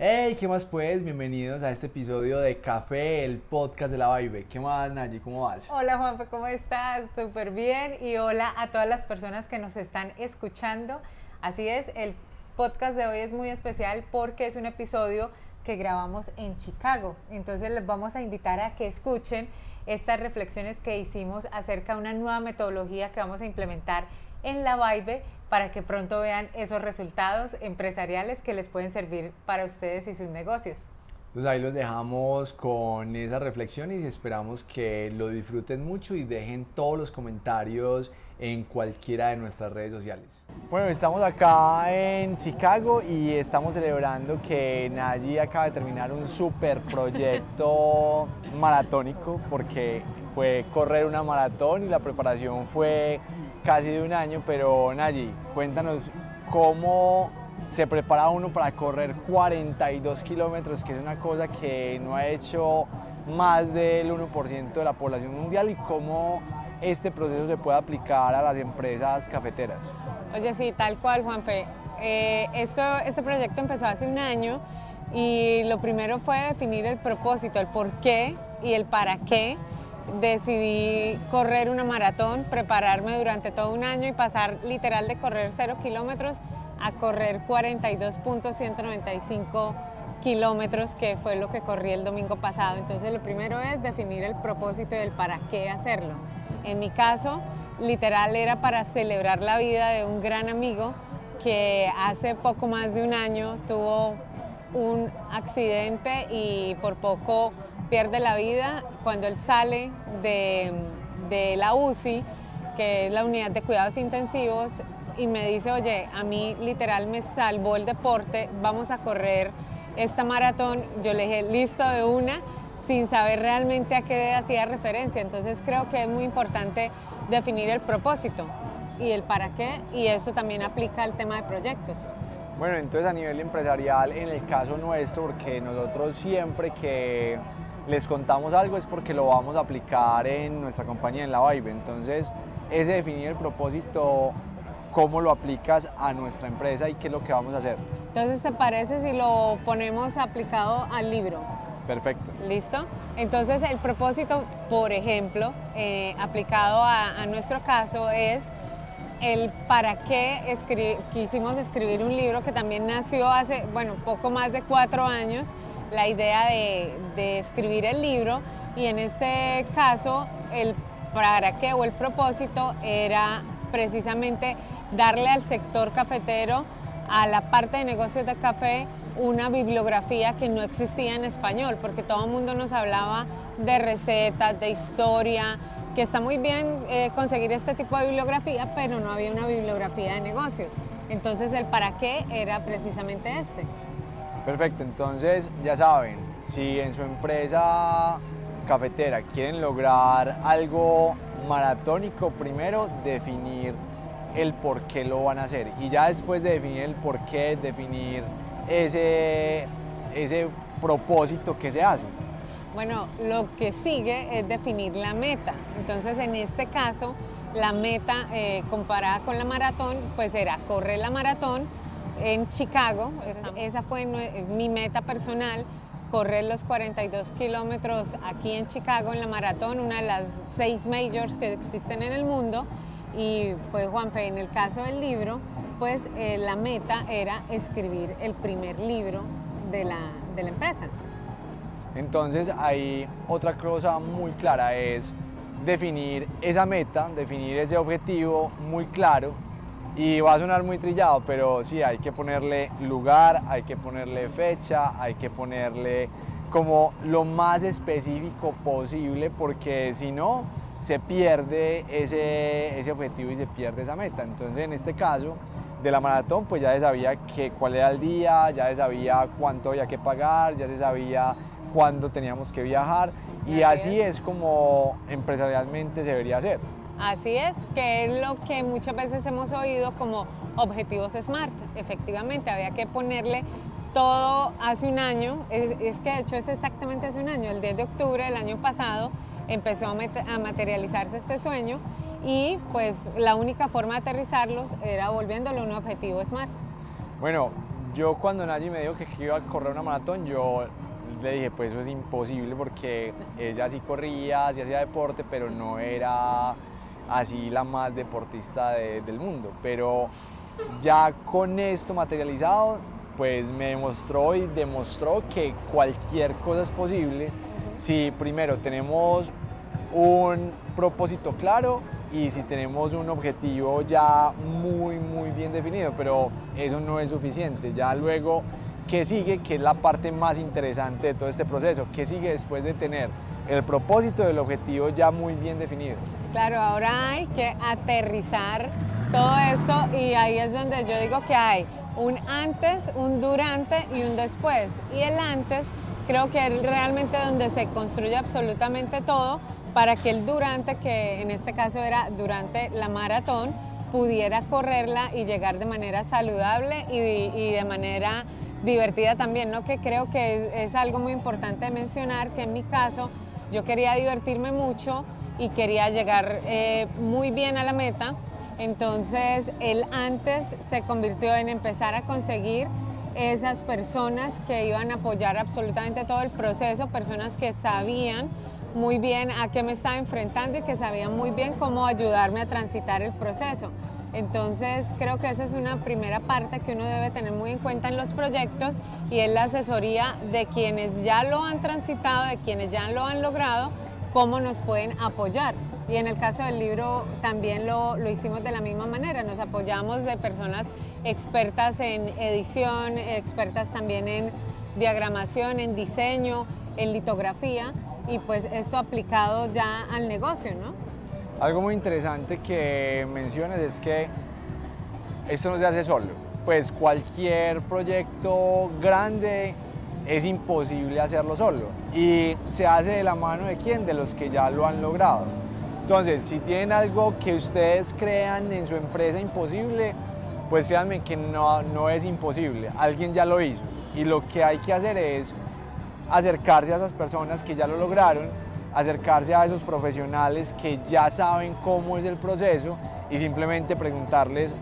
Hey, ¿qué más pues? Bienvenidos a este episodio de Café, el podcast de la Vibe. ¿Qué más, Nayi? ¿Cómo vas? Hola Juanfe, ¿cómo estás? Súper bien y hola a todas las personas que nos están escuchando. Así es, el podcast de hoy es muy especial porque es un episodio que grabamos en Chicago. Entonces les vamos a invitar a que escuchen estas reflexiones que hicimos acerca de una nueva metodología que vamos a implementar en la Vibe para que pronto vean esos resultados empresariales que les pueden servir para ustedes y sus negocios. Entonces ahí los dejamos con esas reflexiones y esperamos que lo disfruten mucho y dejen todos los comentarios en cualquiera de nuestras redes sociales. Bueno, estamos acá en Chicago y estamos celebrando que Nayi acaba de terminar un super proyecto maratónico porque fue correr una maratón y la preparación fue casi de un año, pero Nayi, cuéntanos cómo se prepara uno para correr 42 kilómetros, que es una cosa que no ha hecho más del 1% de la población mundial, y cómo este proceso se puede aplicar a las empresas cafeteras. Oye, sí, tal cual, Juanfe. Este proyecto empezó hace un año y lo primero fue definir el propósito, el por qué y el para qué. Decidí correr una maratón, prepararme durante todo un año y pasar literal de correr 0 kilómetros a correr 42.195 kilómetros, que fue lo que corrí el domingo pasado. Entonces lo primero es definir el propósito y el para qué hacerlo. En mi caso, literal era para celebrar la vida de un gran amigo que hace poco más de un año tuvo un accidente y por poco pierde la vida cuando él sale de la UCI, que es la unidad de cuidados intensivos, y me dice, oye, a mí literal me salvó el deporte, vamos a correr esta maratón. Yo le dije, listo, de una, sin saber realmente a qué hacía referencia. Entonces creo que es muy importante definir el propósito y el para qué, y eso también aplica al tema de proyectos. Bueno, entonces a nivel empresarial, en el caso nuestro, porque nosotros siempre que les contamos algo es porque lo vamos a aplicar en nuestra compañía, en la Vibe. Entonces, ese definir el propósito, ¿cómo lo aplicas a nuestra empresa y qué es lo que vamos a hacer? Entonces, ¿te parece si lo ponemos aplicado al libro? Perfecto. ¿Listo? Entonces, el propósito, por ejemplo, aplicado a nuestro caso, es el para qué quisimos escribir un libro que también nació hace, poco más de 4 años, la idea de escribir el libro, y en este caso el para qué o el propósito era precisamente darle al sector cafetero, a la parte de negocios de café, una bibliografía que no existía en español, porque todo el mundo nos hablaba de recetas, de historia, que está muy bien conseguir este tipo de bibliografía, pero no había una bibliografía de negocios. Entonces el para qué era precisamente este. Perfecto, entonces ya saben, si en su empresa cafetera quieren lograr algo maratónico, primero definir el por qué lo van a hacer, y ya después de definir el por qué, definir ese propósito que se hace. Bueno, lo que sigue es definir la meta. Entonces, en este caso, la meta comparada con la maratón, pues era correr la maratón en Chicago. Esa fue mi meta personal, correr los 42 kilómetros aquí en Chicago en la maratón, una de las 6 majors que existen en el mundo. Y pues, Juanfe, en el caso del libro, pues la meta era escribir el primer libro de la empresa. Entonces ahí otra cosa muy clara es definir esa meta, definir ese objetivo muy claro, y va a sonar muy trillado, pero sí, hay que ponerle lugar, hay que ponerle fecha, hay que ponerle como lo más específico posible, porque si no se pierde ese objetivo y se pierde esa meta. Entonces en este caso de la maratón, pues ya se sabía cuál era el día, ya se sabía cuánto había que pagar, ya se sabía cuándo teníamos que viajar, y así es como empresarialmente se debería hacer. Así es, que es lo que muchas veces hemos oído como objetivos SMART. Efectivamente, había que ponerle todo hace un año, es que de hecho es exactamente hace un año, el 10 de octubre del año pasado empezó a materializarse este sueño, y pues la única forma de aterrizarlos era volviéndolo un objetivo SMART. Bueno, yo cuando Nayi me dijo que iba a correr una maratón, yo le dije, pues eso es imposible porque ella sí corría, sí hacía deporte, pero no era así la más deportista del mundo. Pero ya con esto materializado, pues me demostró y demostró que cualquier cosa es posible si primero tenemos un propósito claro y si tenemos un objetivo ya muy bien definido, pero eso no es suficiente. Ya luego, ¿qué sigue? Que es la parte más interesante de todo este proceso. ¿Qué sigue después de tener el propósito y el objetivo ya muy bien definido? Claro, ahora hay que aterrizar todo esto y ahí es donde yo digo que hay un antes, un durante y un después. Y el antes creo que es realmente donde se construye absolutamente todo para que el durante, que en este caso era durante la maratón, pudiera correrla y llegar de manera saludable y de manera divertida también, ¿no? Que creo que es algo muy importante de mencionar, que en mi caso yo quería divertirme mucho y quería llegar muy bien a la meta. Entonces el antes se convirtió en empezar a conseguir esas personas que iban a apoyar absolutamente todo el proceso, personas que sabían muy bien a qué me estaba enfrentando y que sabían muy bien cómo ayudarme a transitar el proceso. Entonces creo que esa es una primera parte que uno debe tener muy en cuenta en los proyectos y es la asesoría de quienes ya lo han transitado, de quienes ya lo han logrado, cómo nos pueden apoyar. Y en el caso del libro también lo hicimos de la misma manera, nos apoyamos de personas expertas en edición, expertas también en diagramación, en diseño, en litografía y pues esto aplicado ya al negocio, ¿no? Algo muy interesante que mencionas es que esto no se hace solo, pues cualquier proyecto grande es imposible hacerlo solo y se hace de la mano de quién, de los que ya lo han logrado. Entonces, si tienen algo que ustedes crean en su empresa imposible, pues créanme que no es imposible, alguien ya lo hizo y lo que hay que hacer es acercarse a esas personas que ya lo lograron, acercarse a esos profesionales que ya saben cómo es el proceso y simplemente preguntarles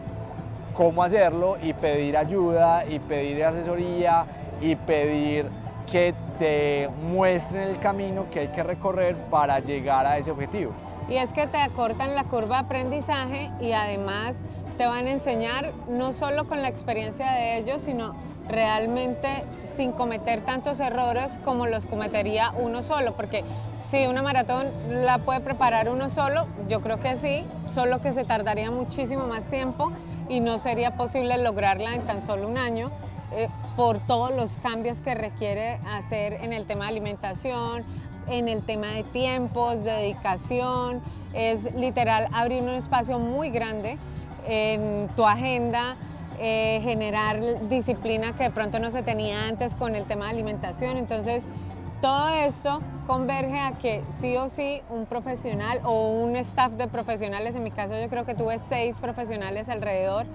cómo hacerlo y pedir ayuda y pedir asesoría y pedir que te muestren el camino que hay que recorrer para llegar a ese objetivo. Y es que te acortan la curva de aprendizaje y además te van a enseñar no solo con la experiencia de ellos, sino realmente sin cometer tantos errores como los cometería uno solo, porque si una maratón la puede preparar uno solo, yo creo que sí, solo que se tardaría muchísimo más tiempo y no sería posible lograrla en tan solo un año por todos los cambios que requiere hacer en el tema de alimentación, en el tema de tiempos, de dedicación, es literal abrir un espacio muy grande en tu agenda, generar disciplina que de pronto no se tenía antes con el tema de alimentación. Entonces, todo esto converge a que sí o sí un profesional o un staff de profesionales, en mi caso yo creo que tuve 6 profesionales alrededor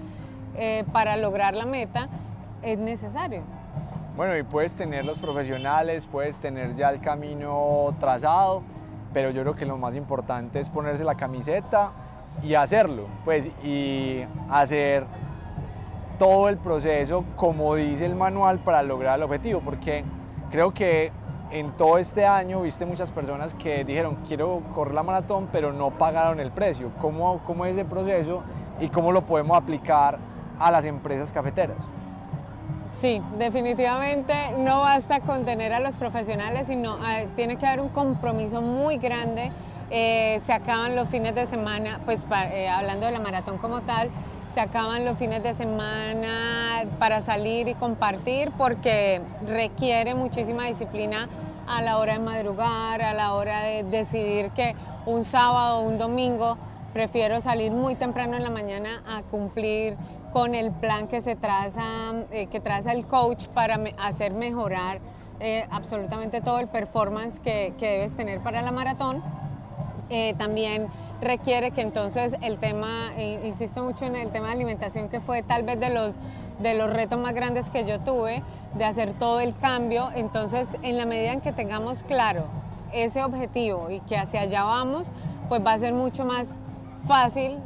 para lograr la meta, es necesario. Bueno, y puedes tener los profesionales, puedes tener ya el camino trazado, pero yo creo que lo más importante es ponerse la camiseta y hacerlo, pues, y hacer todo el proceso como dice el manual para lograr el objetivo, porque creo que en todo este año viste muchas personas que dijeron quiero correr la maratón pero no pagaron el precio. ¿Cómo es ese proceso y cómo lo podemos aplicar a las empresas cafeteras? Sí, definitivamente no basta con tener a los profesionales, sino tiene que haber un compromiso muy grande. Se acaban los fines de semana, pues hablando de la maratón como tal, se acaban los fines de semana para salir y compartir porque requiere muchísima disciplina a la hora de madrugar, a la hora de decidir que un sábado o un domingo prefiero salir muy temprano en la mañana a cumplir con el plan que traza el coach para hacer mejorar absolutamente todo el performance que debes tener para la maratón. También requiere que entonces el tema, insisto mucho en el tema de alimentación, que fue tal vez de los retos más grandes que yo tuve, de hacer todo el cambio. Entonces, en la medida en que tengamos claro ese objetivo y que hacia allá vamos, pues va a ser mucho más fácil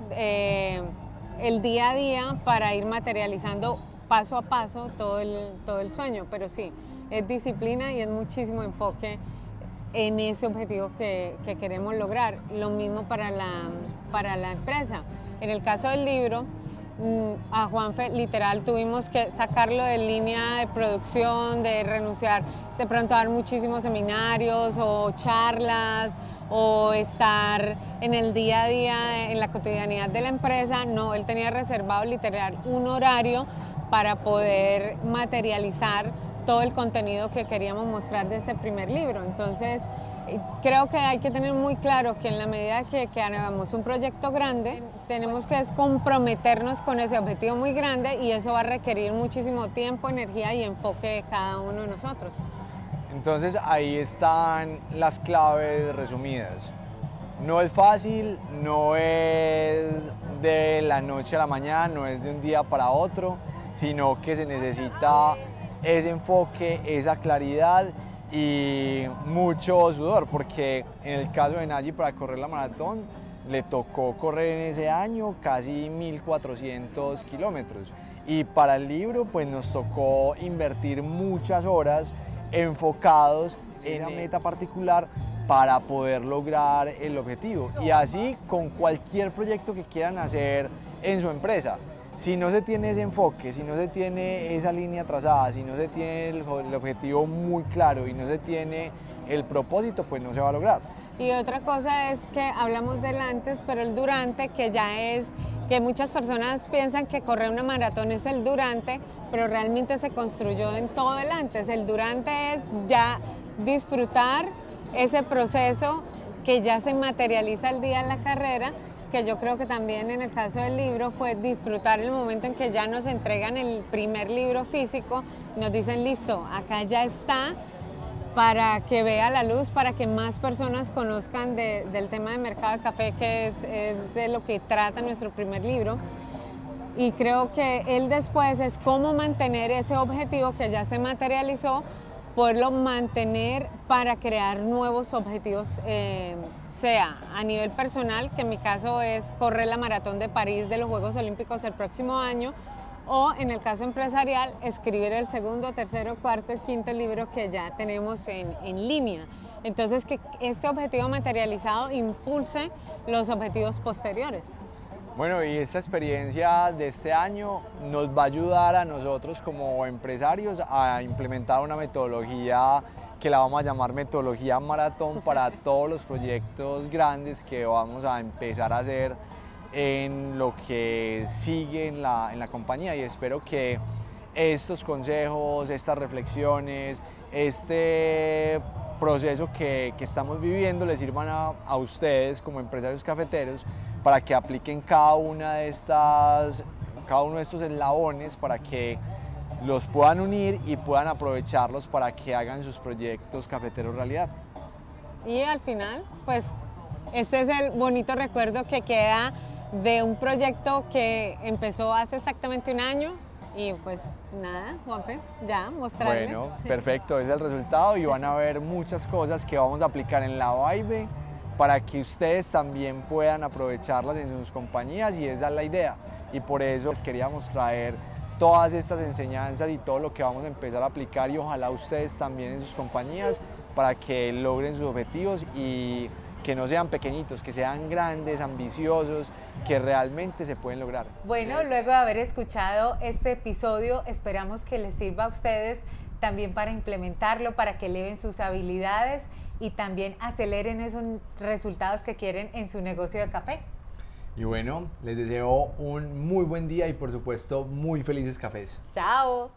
el día a día para ir materializando paso a paso todo el sueño, pero sí, es disciplina y es muchísimo enfoque en ese objetivo que queremos lograr. Lo mismo para la empresa. En el caso del libro, a Juanfe literal tuvimos que sacarlo de línea de producción, de renunciar de pronto a dar muchísimos seminarios o charlas o estar en el día a día, en la cotidianidad de la empresa. No, él tenía reservado literal un horario para poder materializar todo el contenido que queríamos mostrar de este primer libro. Entonces, creo que hay que tener muy claro que en la medida que hagamos un proyecto grande, tenemos que comprometernos con ese objetivo muy grande y eso va a requerir muchísimo tiempo, energía y enfoque de cada uno de nosotros. Entonces ahí están las claves resumidas. No es fácil, no es de la noche a la mañana, no es de un día para otro, sino que se necesita ese enfoque, esa claridad y mucho sudor, porque en el caso de Nayi, para correr la maratón le tocó correr en ese año casi 1400 kilómetros y para el libro pues nos tocó invertir muchas horas enfocados en una meta particular para poder lograr el objetivo, y así con cualquier proyecto que quieran hacer en su empresa. Si no se tiene ese enfoque, si no se tiene esa línea trazada, si no se tiene el objetivo muy claro y no se tiene el propósito, pues no se va a lograr. Y otra cosa es que hablamos del antes, pero el durante, que ya es que muchas personas piensan que correr una maratón es el durante, pero realmente se construyó en todo el antes. El durante es ya disfrutar ese proceso que ya se materializa el día en la carrera, que yo creo que también en el caso del libro fue disfrutar el momento en que ya nos entregan el primer libro físico y nos dicen, listo, acá ya está, para que vea la luz, para que más personas conozcan del tema de mercado de café, que es de lo que trata nuestro primer libro. Y creo que él después es cómo mantener ese objetivo que ya se materializó, poderlo mantener para crear nuevos objetivos, sea a nivel personal, que en mi caso es correr la maratón de París de los Juegos Olímpicos el próximo año, o en el caso empresarial, escribir el segundo, tercero, cuarto y quinto libro que ya tenemos en línea. Entonces, que este objetivo materializado impulse los objetivos posteriores. Bueno, y esta experiencia de este año nos va a ayudar a nosotros como empresarios a implementar una metodología que la vamos a llamar metodología maratón para todos los proyectos grandes que vamos a empezar a hacer en lo que sigue en la compañía, y espero que estos consejos, estas reflexiones, este proceso que estamos viviendo les sirvan a ustedes como empresarios cafeteros para que apliquen cada uno de estos eslabones para que los puedan unir y puedan aprovecharlos para que hagan sus proyectos cafeteros realidad. Y al final, pues este es el bonito recuerdo que queda de un proyecto que empezó hace exactamente un año y pues nada, Juanfe, ya mostrarles. Bueno, perfecto, es el resultado y van a ver muchas cosas que vamos a aplicar en la Vibe para que ustedes también puedan aprovecharlas en sus compañías, y esa es la idea. Y por eso les queríamos traer todas estas enseñanzas y todo lo que vamos a empezar a aplicar, y ojalá ustedes también en sus compañías, para que logren sus objetivos y que no sean pequeñitos, que sean grandes, ambiciosos, que realmente se pueden lograr. Bueno, luego de haber escuchado este episodio, esperamos que les sirva a ustedes también para implementarlo, para que eleven sus habilidades y también aceleren esos resultados que quieren en su negocio de café. Y bueno, les deseo un muy buen día y por supuesto muy felices cafés. ¡Chao!